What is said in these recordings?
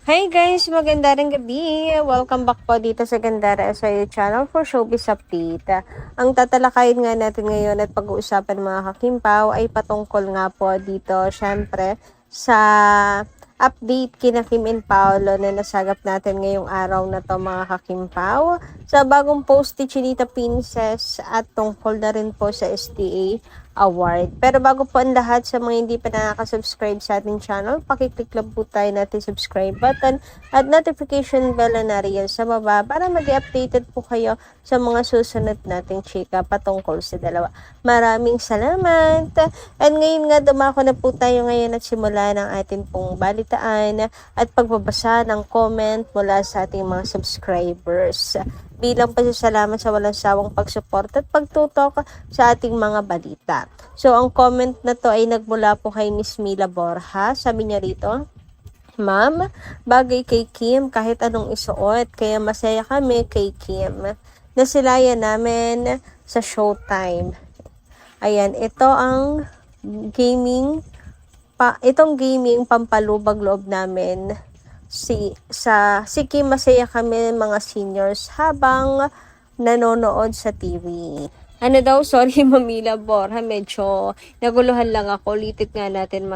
Hi guys! Magandang gabi! Welcome back po dito sa Gandara SYU channel for Showbiz Update. Ang tatalakayin nga natin ngayon at pag-uusapan mga kakimpaw ay patungkol nga po dito syempre sa update kina Kim and Paolo na nasagap natin ngayong araw na to mga kakimpaw. Sa bagong post ni Chinita Princess at tungkol na rin po sa STA Award. Pero bago po ang lahat sa mga hindi pa nakaka-subscribe sa ating channel, pakiclick lang po tayo natin subscribe button at notification bell na nariyan sa baba para mag-updated po kayo sa mga susunod nating chika patungkol sa dalawa. Maraming salamat! And ngayon nga dumako na po tayo ngayon at simula ng ating pong balitaan at pagbabasa ng comment mula sa ating mga subscribers bilang pasasalamat sa walang sawang pagsuporta at pagtutok sa ating mga balita. So, ang comment na to ay nagmula po kay Miss Mila Borja. Sabi niya rito, Ma'am, bagay kay Kim kahit anong isuot, kaya masaya kami kay Kim. Nasilayan namin sa Showtime. Ayan, ito ang itong gaming pampalubag loob namin. Si Kim, masaya kami mga seniors habang nanonood sa TV. Ano daw, sorry Mamila Borja, medyo naguluhan lang ako. Litit nga natin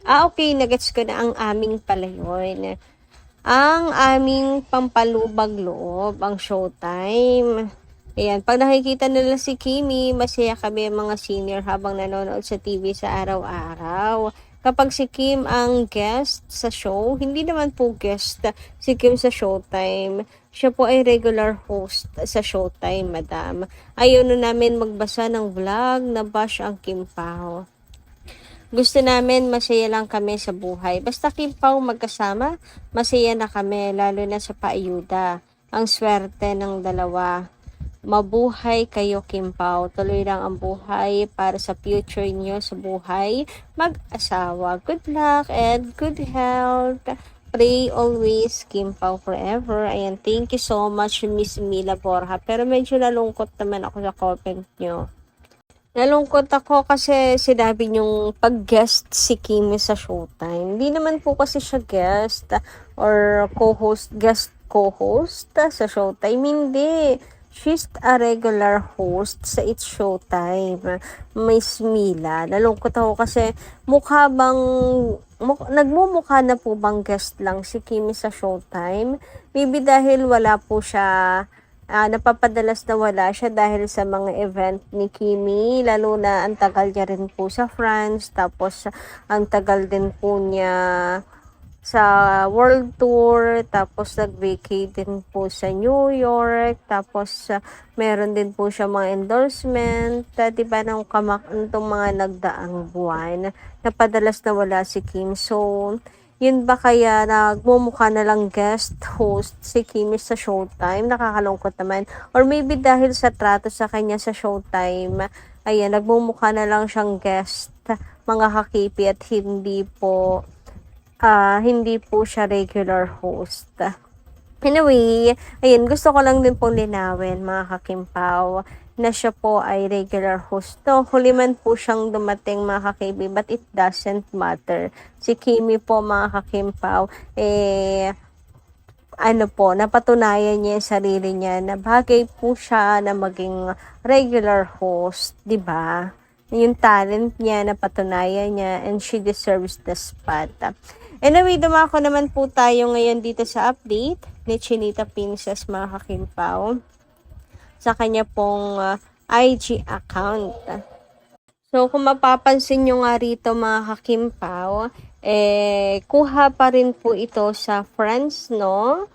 okay, nagets ko na ang aming pala yun. Ang aming pampalubag loob, ang Showtime. Ayan, pag nakikita nila si Kimi, masaya kami mga senior habang nanonood sa TV sa araw-araw. Kapag si Kim ang guest sa show, hindi naman po guest si Kim sa Showtime. Siya po ay regular host sa Showtime, madam. Ayaw na namin magbasa ng vlog na bash ang Kim Pao. Gusto namin masaya lang kami sa buhay. Basta Kim Pao magkasama, masaya na kami, lalo na sa paayuda. Ang swerte ng dalawa. Mabuhay kayo, Kim Pao. Tuloy lang ang buhay para sa future niyo sa buhay mag-asawa. Good luck and good health. Pray always, Kim Pao forever. Ayan, thank you so much, Miss Mila Borja. Pero medyo nalungkot naman ako sa comment nyo. Nalungkot ako kasi sinabi niyong pag-guest si Kim sa Showtime. Hindi naman po kasi siya guest or guest co-host sa Showtime. Hindi. She's a regular host sa It's Showtime. Miss Mila. Nalungkot ako kasi nagmumukha na po bang guest lang si Kimi sa Showtime? Maybe dahil wala po siya, napapadalas na wala siya dahil sa mga event ni Kimi. Lalo na ang tagal niya rin po sa France. Tapos ang tagal din po niya sa world tour, tapos nag-vacay din po sa New York, tapos meron din po siya mga endorsement, diba, itong mga nagdaang buwan, napadalas na wala si Kim. So, yun ba kaya nagmumukha na lang guest host si Kim sa Showtime? Nakakalungkot naman. Or maybe dahil sa trato sa kanya sa Showtime, ayan, nagmumukha na lang siyang guest, mga kakipi, at hindi po siya regular host. Anyway, ayan, gusto ko lang din pong linawin mga kakimpaw na siya po ay regular host. No, huli man po siyang dumating mga kakibi, but it doesn't matter. Si Kimi po mga kakimpaw, napatunayan niya yung sarili niya na bagay po siya na maging regular host, di ba? Yung talent niya, napatunayan niya, and she deserves the spot. Anyway, dumako naman po tayo ngayon dito sa update ni Chinita Princess mga kakimpaw sa kanya pong IG account. So, kung mapapansin nyo nga rito mga kakimpaw, kuha pa rin po ito sa France, no?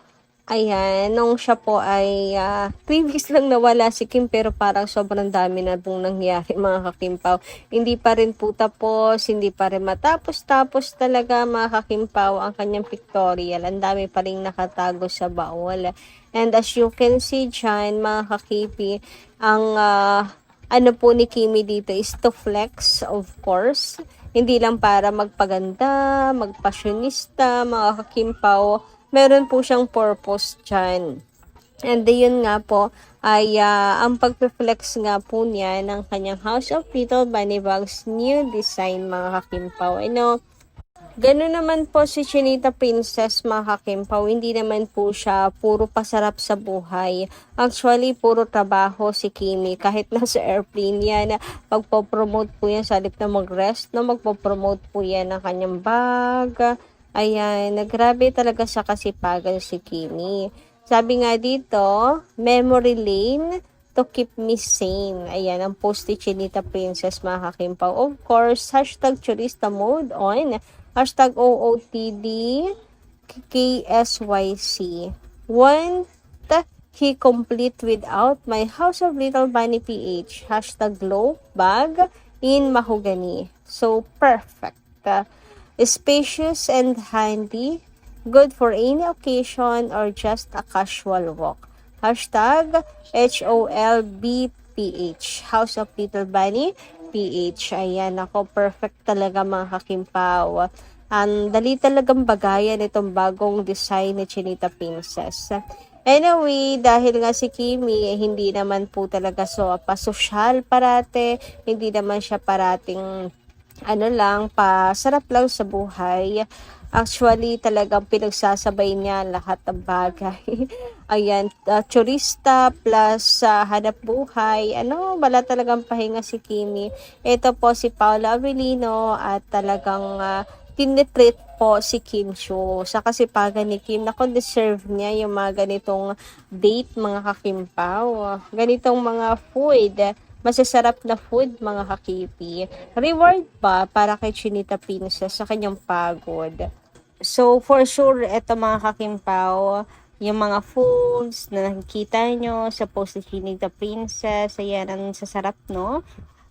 Ayan, nung siya po ay 3 weeks lang nawala si Kim, pero parang sobrang dami na pong nangyari mga kakimpaw. Hindi pa rin po tapos, hindi pa rin matapos-tapos talaga mga kakimpaw ang kanyang pictorial. Ang dami pa rin nakatago sa baul. And as you can see dyan mga kakipi, ang po ni Kimi dito is to flex, of course. Hindi lang para magpaganda, magpasyonista mga kakimpaw. Meron po siyang purpose dyan. And yun nga po ay ang pag-flex nga po niya ng kanyang House of Little Bunny Bags new design mga kakimpaw. Gano'n naman po si Chinita Princess mga kakimpaw, hindi naman po siya puro pasarap sa buhay. Actually, puro trabaho si Kimi. Kahit nasa airplane yan, magpo-promote po yan sa halip na mag-rest, no? Magpo-promote po yan ng kanyang bag. Ayan, grabe talaga sa kasipagan si Kimi. Sabi nga dito, memory lane to keep me sane. Ayan, ang post ni Chinita Princess mga kakimpaw. Of course, hashtag Churista mode on. Hashtag OOTD KSYC. Want he complete without my House of Little Bunny PH. Hashtag glow bag in mahogany. So, perfect. Spacious and handy. Good for any occasion or just a casual walk. Hashtag HOLBPH. House of Little Bunny PH. Ayan, ako, perfect talaga mga kakimpaw. Ang dali talagang bagayan itong bagong design ni Chinita Princess. Anyway, dahil nga si Kimi, hindi naman po talaga pasosyal parate, hindi naman siya parating pasarap lang sa buhay. Actually, talagang pinagsasabay niya lahat ng bagay. Ayan, turista plus hanap buhay. Wala talagang pahinga si Kimi. Ito po si Paula Avellino at talagang tinitreat po si Kim Chiu. Sa kasipagan ni Kim, deserve niya yung mga ganitong date mga kakimpaw. Ganitong mga food. Masasarap na food mga kakipi. Reward pa para kay Chinita Princess sa kanyang pagod. So, for sure, eto mga kakimpaw, yung mga foods na nakikita nyo sa post ni Chinita Princess, ayan, ang sasarap, no?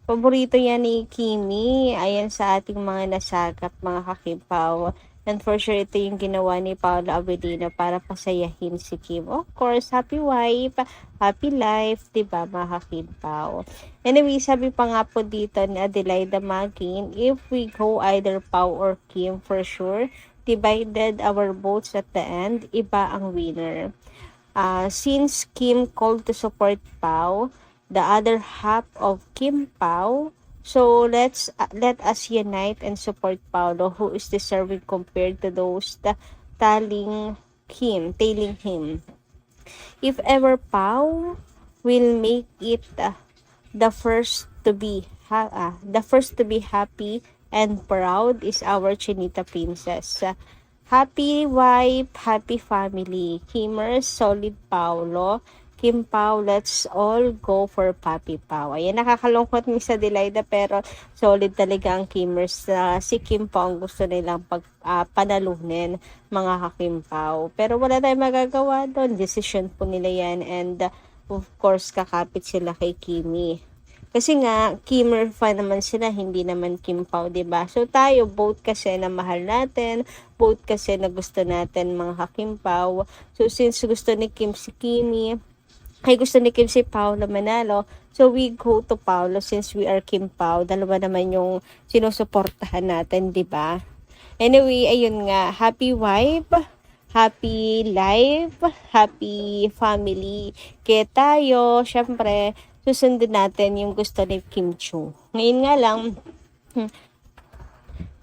Paborito yan ni Kimi, ayan sa ating mga nasagap, mga kakimpaw. And for sure, ito yung ginawa ni Paula Avellino para pasayahin si Kim. Of course, happy wife, happy life, diba mga kakimpaw? Anyway, sabi pa nga po dito ni Adelaida Magin, if we go either Pao or Kim, for sure, divided our votes at the end, iba ang winner. Since Kim called to support Pao, the other half of Kim Pao, so let us unite and support Paolo, who is deserving compared to those tailing him. If ever Pao will make it the first to be happy and proud is our Chinita Princess. Happy wife, happy family. Kimers, solid Paulo. Kim Pao, let's all go for Papi Pao. Ayan, nakakalungkot mi sa Delilah pero solid talaga ang Kimers. Si Kim Pao ang gusto nilang panalunin mga ka-Kim Pao. Pero wala tayong magagawa doon. Decision po nila yan and of course kakapit sila kay Kimi. Kasi nga, Kimmer fan naman sila, hindi naman Kim Pao, diba? So tayo, both kasi na mahal natin, both kasi na gusto natin mga ka-Kim Pao. So since gusto ni Kim si Kimi, ay gusto ni Kim si Paolo manalo, so we go to Paolo since we are Kim Pao. Dalawa naman yung sinusuportahan natin, di ba? Anyway, ayun nga, happy wife, happy life, happy family. Kaya tayo, syempre, susundin natin yung gusto ni Kim Chiu. Ngayon nga lang,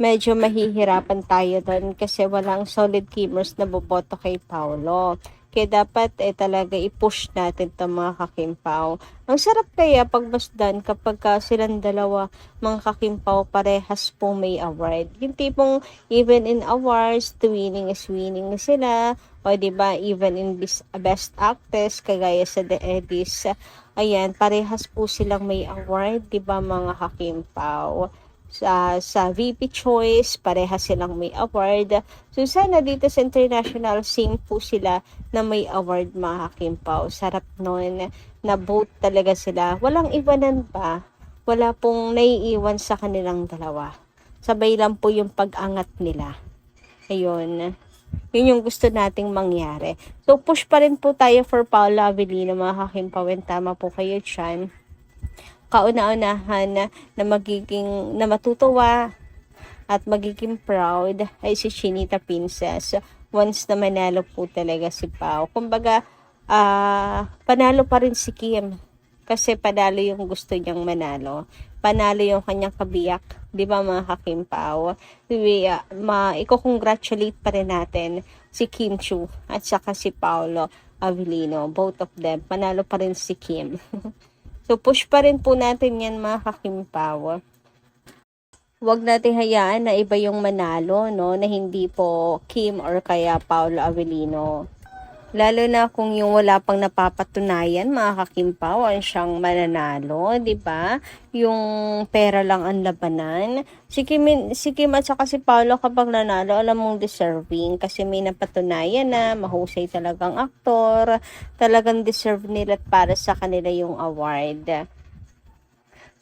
medyo mahihirapan tayo doon kasi walang solid Kimmers na boboto kay Paolo. Kaya dapat talaga i-push natin ito mga kakimpaw. Ang sarap kaya pagbasdan kapag silang dalawa mga kakimpaw parehas po may award. Yung tipong even in awards, winning is winning na sila. O diba, even in best actress, kagaya sa The Eddies, ayan, parehas po silang may award, diba mga kakimpaw. Sa VP Choice, pareha silang may award. So, sana dito sa international, same po sila na may award mga kakimpaw. Sarap nun na both talaga sila. Walang iwanan pa. Wala pong naiiwan sa kanilang dalawa. Sabay lang po yung pag-angat nila. Ayun. Yun yung gusto nating mangyari. So, push pa rin po tayo for Paula Avellino mga kakimpaw. Tama po kayo dyan. Kauna-unahan na matutuwa at magiging proud ay si Chinita Princess once na manalo po talaga si Pao. Kumbaga, panalo pa rin si Kim kasi panalo yung gusto niyang manalo. panalo yung kanyang kabiyak. Di ba mga kakimpaw? Iko-congratulate pa rin natin si Kim Chu at saka si Paolo Avellino. Both of them. Panalo pa rin si Kim. So push pa rin po natin yan mga kakimpaw. Huwag natin hayaan na iba yung manalo, no? Na hindi po Kim or kaya Paolo Avellino. Lalo na kung yung wala pang napapatunayan, mga kakimpaw, ang siyang mananalo, di ba? Yung pera lang ang labanan. Si Kim at saka si Paolo kapag nanalo, alam mong deserving kasi may napatunayan na mahusay talagang aktor, talagang deserve nila para sa kanila yung award.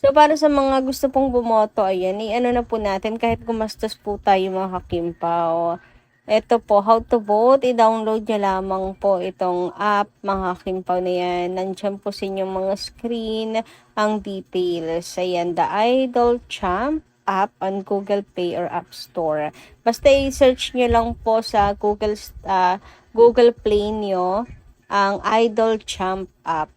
So, para sa mga gusto pong bumoto, ayan, ano na po natin, kahit gumastos po tayo mga kakimpaw. Ito po, how to vote, i-download nyo lamang po itong app, mga kakimpaw na yan. Nandiyan po sa inyong mga screen ang details. Ayan, The Idol Champ app on Google Play or App Store. Basta i-search nyo lang po sa Google Play nyo ang Idol Champ app.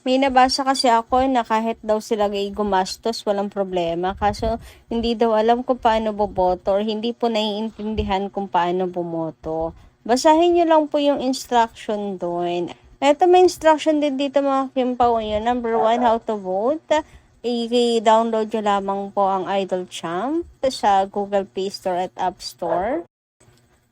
May nabasa kasi ako na kahit daw sila ay gumastos, walang problema. Kaso, hindi daw alam kung paano boboto or hindi po naiintindihan kung paano bumoto. Basahin nyo lang po yung instruction doon. Ito may instruction din dito mga kimpaw. Yun, number 1, how to vote. I-download nyo lamang po ang Idol Champ sa Google Play Store at App Store.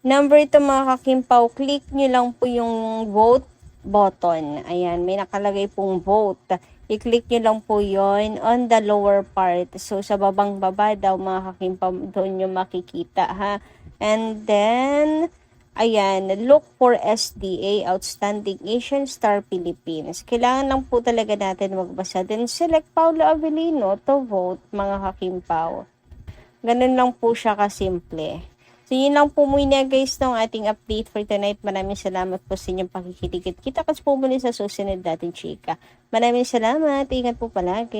Number ito mga kakimpaw, click nyo lang po yung vote button. Ayan, may nakalagay pong vote. I-click nyo lang po yon on the lower part. So, sa babang baba daw mga kakimpaw, doon nyo makikita ha. And then, ayan, look for SDA, Outstanding Asian Star Philippines. Kailangan lang po talaga natin magbasa. Then, select Paolo Avellino to vote mga kakimpaw. Ganun lang po siya kasimple. So, yun lang po muna guys ng ating update for tonight. Maraming salamat po sa inyong pakikitigit. Kita kasi po muli sa susunod natin chika. Maraming salamat. Ingat po palagi.